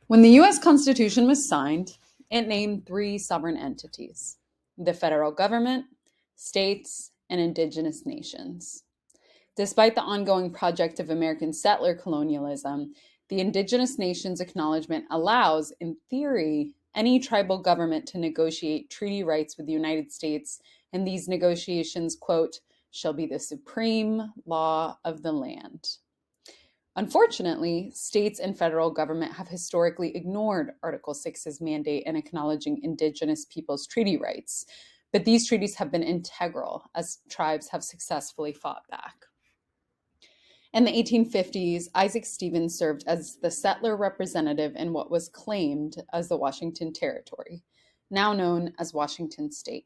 When the U.S. Constitution was signed, it named three sovereign entities: the federal government, states, and indigenous nations. Despite the ongoing project of American settler colonialism, the Indigenous Nations Acknowledgement allows, in theory, any tribal government to negotiate treaty rights with the United States, and these negotiations, quote, shall be the supreme law of the land. Unfortunately, states and federal government have historically ignored Article 6's mandate in acknowledging Indigenous peoples' treaty rights, but these treaties have been integral as tribes have successfully fought back. In the 1850s, Isaac Stevens served as the settler representative in what was claimed as the Washington Territory, now known as Washington State.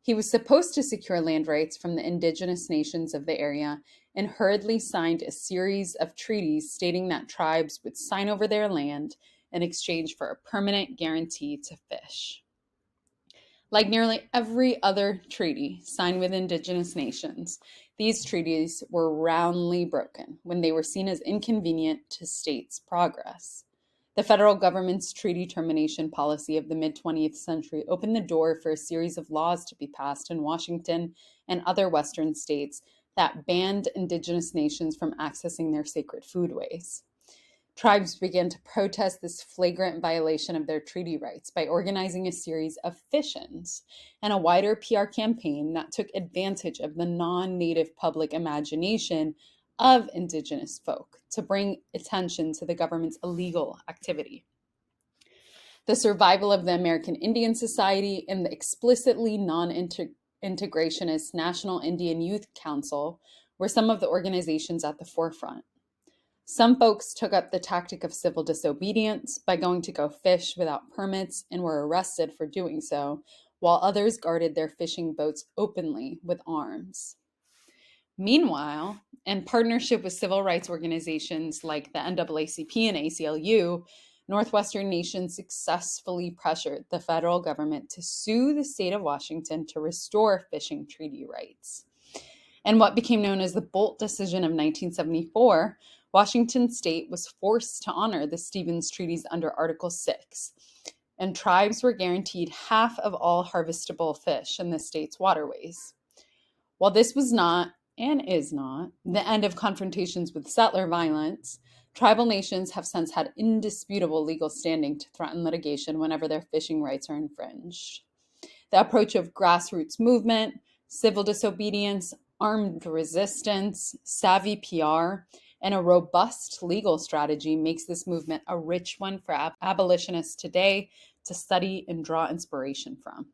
He was supposed to secure land rights from the indigenous nations of the area and hurriedly signed a series of treaties stating that tribes would sign over their land in exchange for a permanent guarantee to fish. Like nearly every other treaty signed with indigenous nations, these treaties were roundly broken when they were seen as inconvenient to states' progress. The federal government's treaty termination policy of the mid-20th century opened the door for a series of laws to be passed in Washington and other Western states that banned indigenous nations from accessing their sacred foodways. Tribes began to protest this flagrant violation of their treaty rights by organizing a series of fish-ins and a wider PR campaign that took advantage of the non-native public imagination of indigenous folk to bring attention to the government's illegal activity. The survival of the American Indian Society and the explicitly non-integrationist National Indian Youth Council were some of the organizations at the forefront. Some folks took up the tactic of civil disobedience by going to go fish without permits and were arrested for doing so, while others guarded their fishing boats openly with arms. Meanwhile, in partnership with civil rights organizations like the NAACP and ACLU, Northwestern nations successfully pressured the federal government to sue the state of Washington to restore fishing treaty rights. In what became known as the Bolt Decision of 1974, Washington state was forced to honor the Stevens Treaties under Article 6, and tribes were guaranteed half of all harvestable fish in the state's waterways. While this was not, and is not, the end of confrontations with settler violence, tribal nations have since had indisputable legal standing to threaten litigation whenever their fishing rights are infringed. The approach of grassroots movement, civil disobedience, armed resistance, savvy PR, and a robust legal strategy makes this movement a rich one for abolitionists today to study and draw inspiration from.